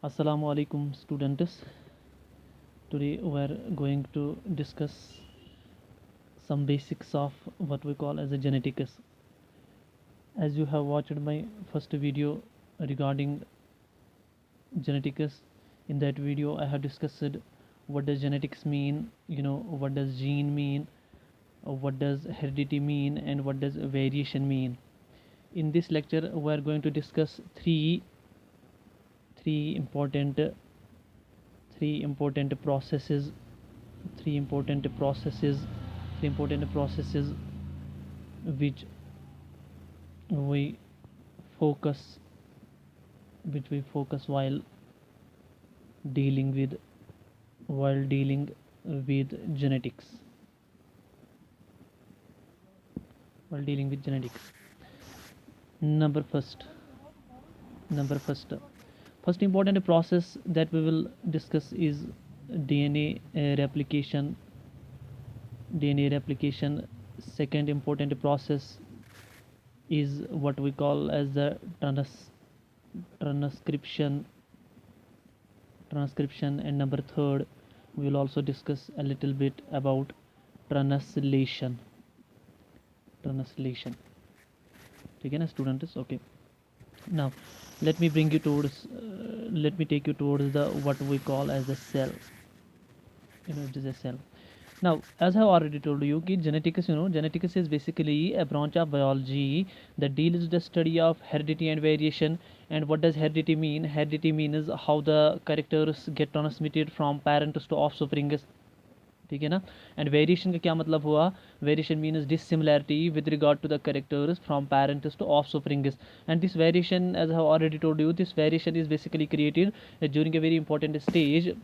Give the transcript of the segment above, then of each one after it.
Assalamu alaikum students. Today we are going to discuss some basics of what we call as a genetics. As you have watched my first video regarding genetics, in that video I have discussed what does genetics mean, what does gene mean, what does heredity mean, and what does variation mean. In this lecture we are going to discuss three important three important processes three important processes three important processes which we focus while dealing with genetics while dealing with genetics. Number first number first first important process that we will discuss is dna replication. Second important process is what we call as the transcription and number third we will also discuss a little bit about translation. ठीक है ना students? Okay, now let me take you towards the what we call as a cell. It is a cell. Now, as I have already told you, genetics is basically a branch of biology that deals with the study of heredity and variation. And what does heredity mean? Heredity means how the characters get transmitted from parents to offspring. ठीक है ना. And variation का क्या मतलब हुआ? Variation means dissimilarity with regard to the characters from parents to offspring. And this variation, as I have already told you, this variation is basically created during a very important stage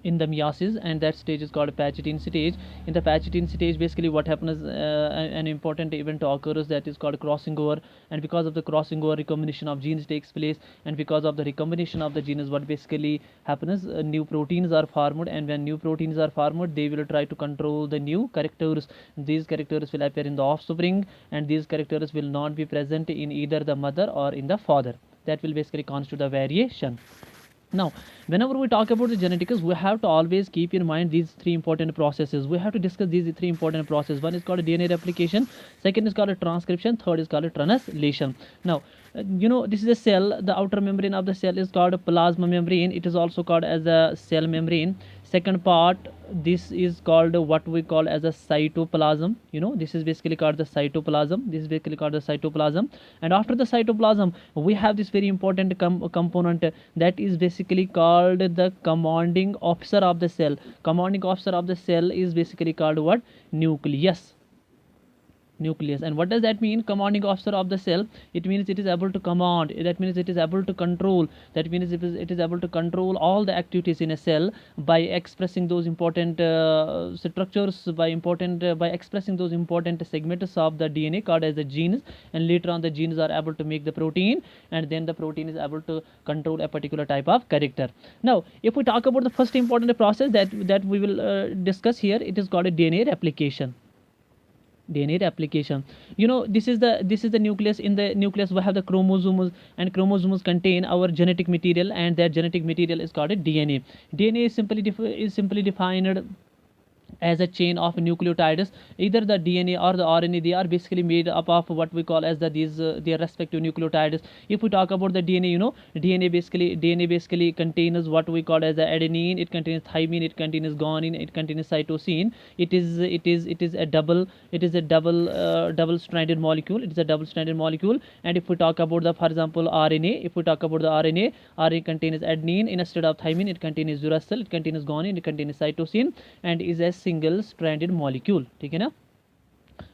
in the meiosis, and that stage is called Pachytene stage. In the Pachytene stage, basically what happens, an important event occurs that is called crossing over, and because of the crossing over, recombination of genes takes place, and because of the recombination of the genes, what basically happens, new proteins are formed, and when new proteins are formed, they will try to control the new characters. These characters will appear in the offspring, and these characters will not be present in either the mother or in the father. That will basically constitute the variation. Now, whenever we talk about the genetics, we have to always keep in mind these three important processes. We have to discuss these three important processes. One is called DNA replication, second is called transcription, third is called translation. Now, this is a cell. The outer membrane of the cell is called plasma membrane. It is also called as a cell membrane. Second part, this is called what we call as a cytoplasm. This is basically called the cytoplasm. And after the cytoplasm, we have this very important component that is basically called the commanding officer of the cell. Commanding officer of the cell is basically called what? Nucleus. And what does that mean? Commanding officer of the cell, it means it is able to command, that means it is able to control, that means it is able to control all the activities in a cell by expressing those important structures, by expressing those important segments of the DNA called as the genes, and later on the genes are able to make the protein, and then the protein is able to control a particular type of character. Now, if we talk about the first important process that we will discuss here, it is called a DNA replication. This is the nucleus. In the nucleus we have the chromosomes, and chromosomes contain our genetic material, and that genetic material is called a DNA. DNA is simply defined as a chain of nucleotides. Either the DNA or the RNA, they are basically made up of what we call as their respective nucleotides. If we talk about the DNA, DNA basically contains what we call as the adenine, it contains thymine, it contains guanine, it contains cytosine. It is a double stranded molecule. And if we talk about the, for example, RNA, RNA contains adenine instead of thymine, it contains uracil, it contains guanine, it contains cytosine, and is a single stranded molecule. ठीक है ना.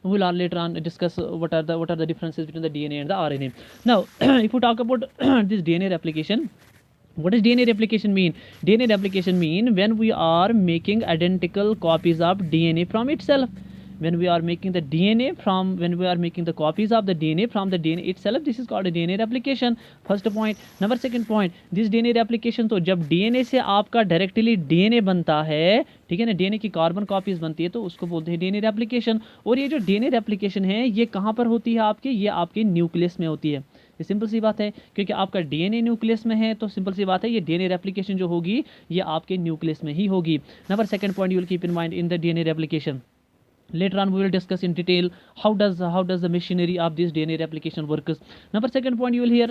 We will later on discuss what are the differences between the DNA and the RNA. Now, if we talk about this DNA replication, what does DNA replication mean? DNA replication mean when we are making identical copies of DNA from itself. When we are making the copies of the DNA from the DNA itself, this is called a DNA replication. First point. Number second point, this DNA replication, तो जब DNA से आपका directly DNA बनता है, ठीक है ना, DNA की कार्बन कॉपीज बनती है, तो उसको बोलते हैं DNA रेप्लिकेशन. और ये जो DNA रेप्लिकेशन है, ये कहाँ पर होती है आपके? ये आपके न्यूक्लियस में होती है. ये सिंपल सी बात है, क्योंकि आपका डीएनए न्यूक्लियस में है, तो सिंपल सी बात है ये डीएनए रेप्लिकेशन जो होगी ये आपके न्यूक्लियस में ही होगी. Number second point you will keep in mind in the DNA replication. Later on we will discuss in detail how does the machinery of this DNA replication works. Number second point you will here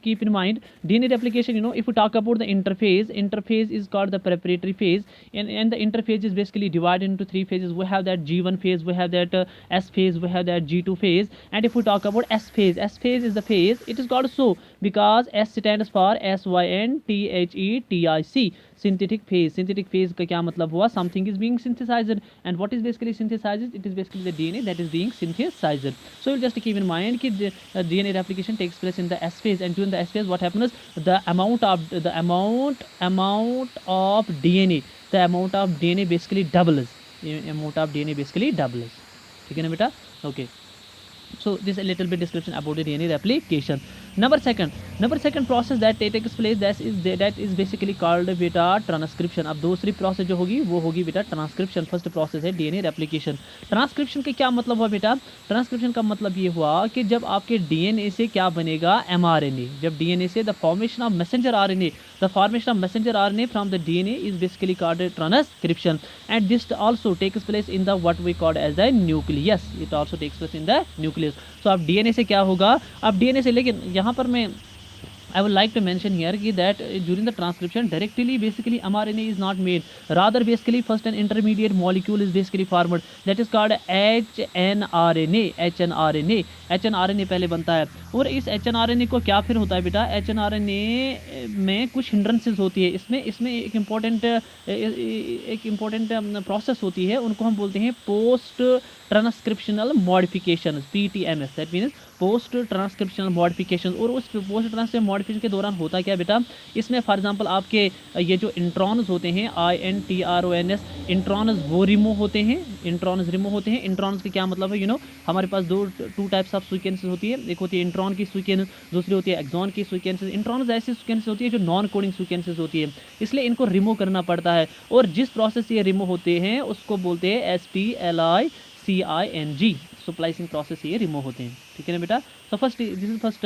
keep in mind DNA replication. If we talk about the interphase is called the preparatory phase, and the interphase is basically divided into three phases. We have that G1 phase, we have that S phase, we have that G2 phase. And if we talk about S phase is the phase, it is called so because S stands for synthetic phase का क्या मतलब हुआ, something is being synthesized. And what is basically synthesized? It is basically the DNA that is being synthesized. So you'll just keep in mind कि DNA replication takes place in the S phase, and during the S phase what happens, the amount of DNA basically doubles. ठीक है ना बेटा? Okay. So this is a little bit description about the DNA replication. Number second process that takes place, that is basically called beta transcription. अब दूसरी process जो होगी वो होगी बेटा transcription. फर्स्ट process है DNA replication. Transcription के क्या मतलब हुआ बेटा? Transcription का मतलब ये हुआ कि जब आपके DNA से क्या बनेगा, mRNA. जब DNA से the formation of messenger RNA from the DNA is basically called transcription. And this also takes place in the what we call as the nucleus. It also takes place in the nucleus. So अब DNA से क्या होगा, अब DNA से, लेकिन यहाँ पर मैं I would like to mention here that during the transcription directly basically mRNA is not made, rather basically first an intermediate molecule is basically formed, that is called HNRNA पहले बनता है. और इस HNRNA को क्या फिर होता है बेटा, HNRNA में कुछ हिंड्रेंसेस होती है. इसमें एक इम्पोर्टेंट प्रोसेस होती है, उनको हम बोलते हैं post transcriptional modification, PTMS. That means post transcriptional modification. और उस पोस्ट ट्रांसक्रिप्शनल मॉडिफिकेशन के दौरान होता क्या बेटा, इसमें फॉर एग्जांपल आपके ये जो इंट्रॉन्स होते हैं, INTRONS, इंट्रॉन्स वो रिमूव होते हैं. इंट्रॉन्स के क्या मतलब है, हमारे पास टू टाइप्स ऑफ सीक्वेंसेस होती है. एक होती है इंट्रॉन की सीक्वेंस, दूसरी होती है एक्सॉन की सीक्वेंसेस. इंट्रॉन्स ऐसी सीक्वेंसेस होती है जो नॉन कोडिंग सीक्वेंसेस होती है, इसलिए इनको रिमूव करना पड़ता है. और जिस प्रोसेस से ये रिमूव होते हैं उसको बोलते हैं SPLICING. स्प्लाइसिंग प्रोसेस ये रिमूव होते हैं. ठीक है ना बेटा? So this is first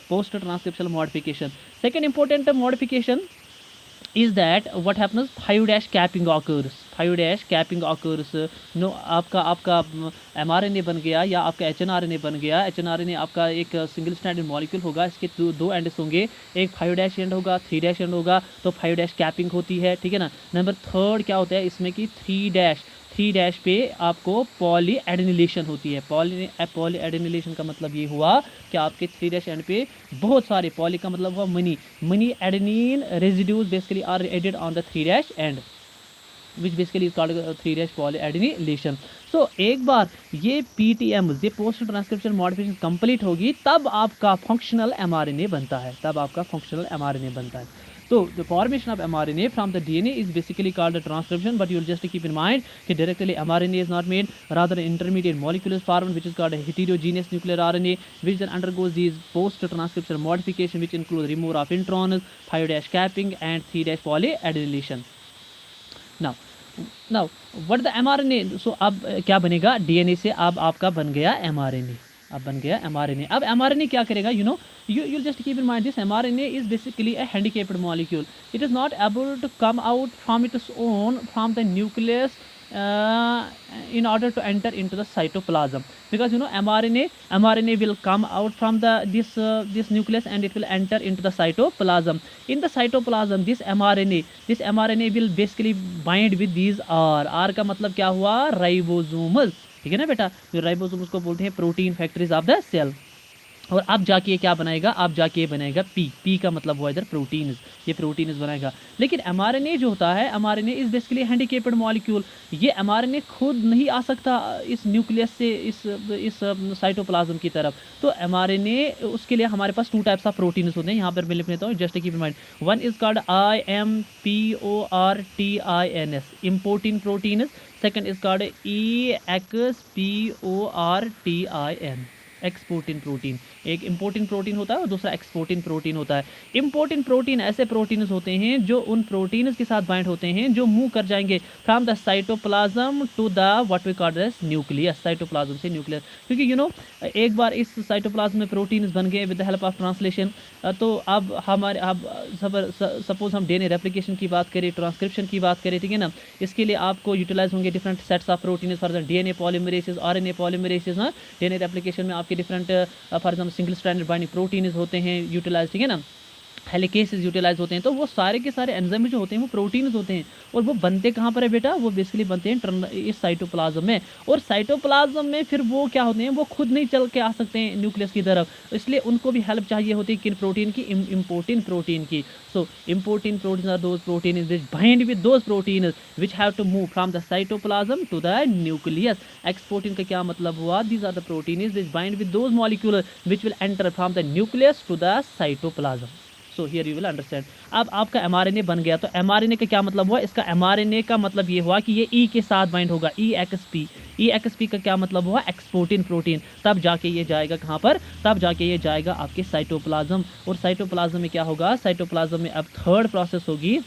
post transcriptional modification. Second important modification is that what happens, 5' capping occurs. आपका mRNA बन गया या आपका HNRNA बन गया. HNRNA आपका एक सिंगल स्टैंडर्ड मॉलिक्यूल होगा, इसके दो एंड्स होंगे, एक 5' एंड होगा, 3' एंड होगा, तो 5' कैपिंग होती है. ठीक है ना? नंबर थर्ड क्या होता है इसमें कि 3' पे आपको पॉली एडिनिलेशन होती है. पॉली एडिनिलेशन का मतलब ये हुआ कि आपके 3' एंड पे बहुत सारे, पॉली का मतलब हुआ many adenine residues basically are added on the 3' end, which basically is called 3' poly adenylation. So एक बार ये PTM, ये पोस्ट ट्रांसक्रिप्शन मॉडिफिकेशन कंप्लीट होगी, तब आपका फंक्शनल mRNA बनता है. So the formation of mRNA from the DNA is basically called the transcription, but you will just keep in mind that directly mRNA is not made, rather an intermediate molecule is formed which is called a heterogeneous nuclear RNA, which then undergoes these post-transcriptional modification which include removal of introns, 5' capping and 3' polyadenylation. Now what the mRNA, so अब क्या बनेगा, DNA से अब आपका बन गया mRNA. अब mRNA क्या करेगा, you'll just keep in mind this mRNA is basically a handicapped molecule. It is not able to come out from its own from the nucleus in order to enter into the cytoplasm, because mRNA will come out from this nucleus and it will enter into the cytoplasm. In the cytoplasm this mRNA will basically bind with these R का मतलब क्या हुआ, ribosomes. ठीक है ना बेटा? जो ribosomes को बोलते हैं protein factories of the cell. और अब जाके क्या बनाएगा, ये बनेगा पी का मतलब हुआ इधर प्रोटीन्स, ये प्रोटीन्स बनाएगा. लेकिन mRNA जो होता है, mRNA इज बेसिकली हैंडिकेप्ड मॉलिक्यूल. ये mRNA खुद नहीं आ सकता इस न्यूक्लियस से इस साइटोप्लाज्म की तरफ. तो mRNA उसके लिए हमारे पास 2 टाइप्स ऑफ प्रोटीन्स होते हैं. यहाँ पर मैं लिख लेता हूँ, just keep in mind. One is called IMPORTINS, importin proteins. Second is called EXPORTIN. Exportin protein, एक इम्पोर्टिन प्रोटीन होता है और दूसरा एक्सपोर्टिन प्रोटीन होता है। इम्पोर्टिन प्रोटीन ऐसे प्रोटीन्स होते हैं जो उन प्रोटीन्स के साथ बाइंड होते हैं जो मूव कर जाएंगे from the cytoplasm to the what we call this nucleus, cytoplasm से न्यूक्लियस। क्योंकि एक बार इस साइटोप्लाज्म में प्रोटीन्स बन गए with the help of translation, तो अब हमारे अब सपोज हम डीएनए रेप्लिकेशन की बात करें, ट्रांसक्रिप्शन की बात करें, ठीक है ना, इसके लिए आपको यूटिलाइज होंगे different sets of protein, for example DNA polymerases, RNA polymerases. हाँ, डीएनए रेप्लिकेशन में आपके different for example single stranded binding proteins होते हैं यूटिलाइज, ठीक है ना, हेलिकेसेस यूटिलाइज होते हैं। तो वो सारे के सारे एंजाइम जो होते हैं वो प्रोटीन्स होते हैं, और वो बनते कहाँ पर है बेटा, वो बेसिकली बनते हैं इस साइटोप्लाज्म में। और साइटोप्लाज्म में फिर वो क्या होते हैं, वो खुद नहीं चल के आ सकते हैं न्यूक्लियस की तरफ, इसलिए उनको भी हेल्प चाहिए होती है किन प्रोटीन की, इम्पोर्टिन प्रोटीन की। So importin protein are those protein which bind with those protein which have to move from the cytoplasm to the nucleus. Exportin का क्या मतलब हुआ, these are the protein which bind with those molecule which will enter from the nucleus to the cytoplasm. So here you will understand. अब आपका mRNA बन गया, तो mRNA का क्या मतलब हुआ, इसका एमआरएनए का मतलब ये हुआ कि ये ई के साथ बाइंड होगा, ईएक्सपी। ईएक्सपी का क्या मतलब हुआ, एक्सपोर्टिन प्रोटीन। तब जाके ये जाएगा कहाँ पर, तब जाके ये जाएगा आपके साइटोप्लाज्म। और साइटोप्लाज्म में क्या होगा, साइटोप्लाज्म में अब थर्ड प्रोसेस होगी,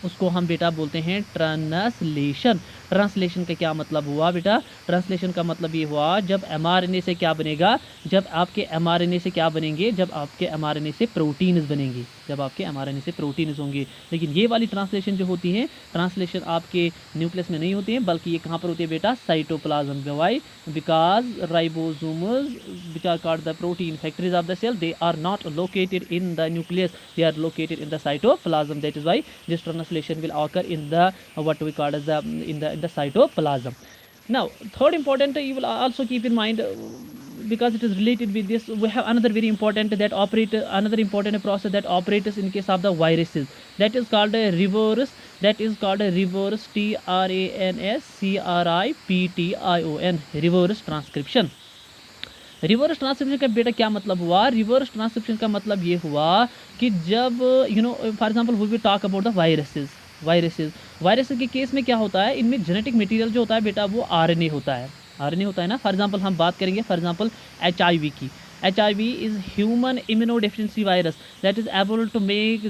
उसको हम बेटा बोलते हैं ट्रांसलेशन। ट्रांसलेशन का क्या मतलब हुआ बेटा, ट्रांसलेशन का मतलब ये हुआ जब एमआरएनए से क्या बनेगा, जब आपके एमआरएनए से क्या बनेंगे, जब आपके एमआरएनए से प्रोटीन्स बनेंगे, जब आपके एमआरएनए से प्रोटीन्स होंगे। लेकिन ये वाली ट्रांसलेशन जो होती है, ट्रांसलेशन आपके न्यूक्लियस में नहीं होती है, बल्कि ये कहाँ पर होती है बेटा, cytoplasm. Why, because ribosomes which are called the protein factories of the cell, they are not located in the nucleus, they are located in the cytoplasm. That is why this translation will occur in the what we call as the in the cytoplasm. Now third important, you will also keep in mind, because it is related with this, we have another very important that operate, another important process that operates in case of the viruses, that is called a reverse, that is called a reverse transcription, reverse transcription। Reverse transcription का बेटा क्या मतलब हुआ, reverse transcription का मतलब ये हुआ कि जब for example we will talk about the viruses के केस में क्या होता है, इनमें जेनेटिक मटेरियल जो होता है बेटा वो आरएनए होता है, आरएनए होता है ना। फॉर एग्जांपल हम बात करेंगे फॉर एग्जांपल एचआईवी की, HIV is human immunodeficiency virus that is able to make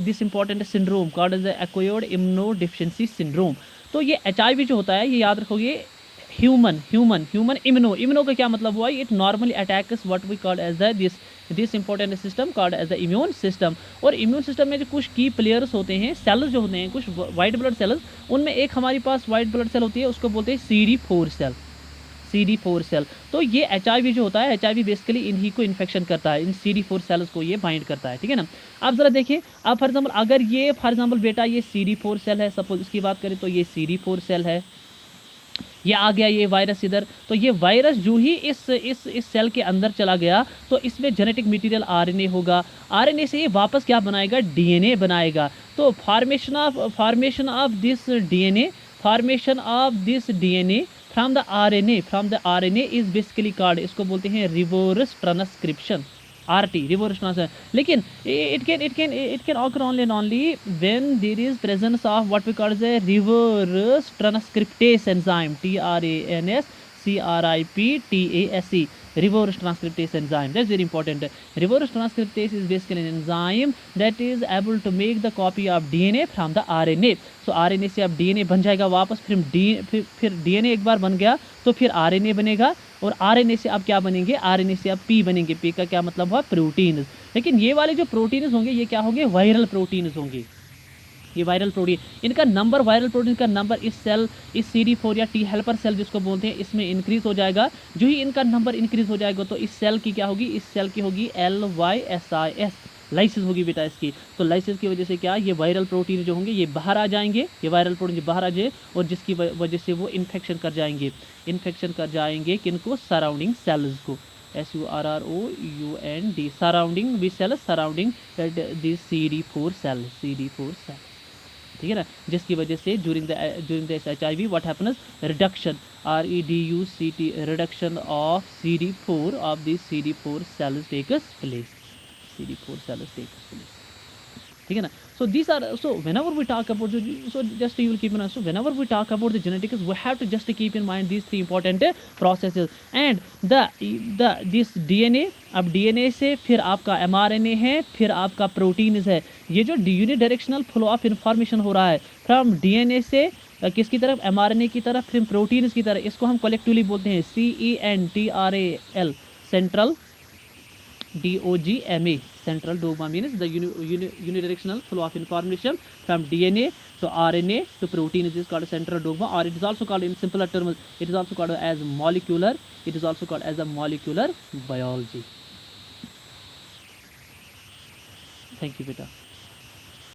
this important syndrome called as the acquired immunodeficiency syndrome। तो ये HIV जो होता है, ये याद रखोगे, ह्यूमन इम्यूनो का क्या मतलब हुआ, it normally attacks what we called as the this important system called as the immune system. और इम्यून सिस्टम में जो कुछ की प्लेयर्स होते हैं, सेल्स जो होते हैं, कुछ वाइट ब्लड सेल्स, उनमें एक हमारे पास वाइट ब्लड सेल होती है, उसको बोलते हैं CD4 सेल। तो ये HIV जो होता है, HIV बेसिकली इन्हीं को इन्फेक्शन करता है, इन CD4 सेल्स को ये बाइंड करता है, ठीक है ना। आप जरा देखिए, अब फॉर एग्जाम्पल अगर ये फॉर एग्जाम्पल बेटा ये CD4 सेल है, सपोज इसकी बात करें तो ये CD4 सेल है, ये आ गया ये वायरस इधर, तो ये वायरस जो ही इस सेल के अंदर चला गया, तो इसमें जेनेटिक मटेरियल आरएनए होगा, आरएनए से ये वापस क्या बनाएगा, डीएनए बनाएगा। तो formation of this DNA from the RNA is basically called, इसको बोलते हैं reverse transcription, RT, reverse transcription। लेकिन it can occur only when there is presence of what we call as a reverse transcriptase enzyme, TRANSCRIPTASE, reverse transcriptase enzyme। That's very important। Reverse transcriptase is basically an enzyme that is able to make the copy of DNA from the RNA। So RNA से अब DNA बन जाएगा वापस, फिर DNA एक बार बन गया तो फिर RNA बनेगा, और RNA से अब क्या बनेंगे, RNA से अब P बनेंगे। P का क्या मतलब हुआ, प्रोटीन्स। लेकिन ये वाले जो प्रोटीन्स होंगे ये क्या होंगे, वायरल प्रोटीन्स होंगे, ये वायरल प्रोटीन, इनका नंबर, वायरल प्रोटीन का नंबर इस सेल, इस CD4 या T हेल्पर सेल जिसको बोलते हैं, इसमें इंक्रीज हो जाएगा। जो ही इनका नंबर इंक्रीज हो जाएगा तो इस सेल की क्या होगी, इस सेल की होगी LYSIS, लाइसिस होगी बेटा इसकी। तो लाइसिस की वजह से क्या, ये वायरल प्रोटीन जो होंगे ये बाहर आ जाएंगे, ये वायरल प्रोटीन जो बाहर आ जाए, और जिसकी वजह से वो इन्फेक्शन कर जाएंगे किनको, सराउंडिंग सेल्स को, SURROUND, surrounding which cell, surrounding this CD4 cell, ठीक है ना। जिसकी वजह से during the HIV what happens, reduction, REDUCT, reduction of CD4 of this CD4 cells takes place, ठीक ठीक है ना. So these are, so whenever we talk about, so just you will keep in mind, so whenever we talk about the genetics, we have to just keep in mind these three important processes. And the this DNA, अब DNA से फिर आपका mRNA है, फिर आपका proteins है. ये जो यूनिडायरेक्शनल फ्लो ऑफ इंफॉर्मेशन हो रहा है फ्रॉम DNA से किसकी तरफ, mRNA की तरफ, फिर प्रोटीन्स की तरफ, इसको हम कलेक्टिवली बोलते हैं CENTRAL, central DOGMA. Central dogma means the unidirectional flow of information from DNA to RNA to protein is called central dogma, or it is also called, in simpler terms, it is also called as molecular. It is also called as a molecular biology. Thank you, beta.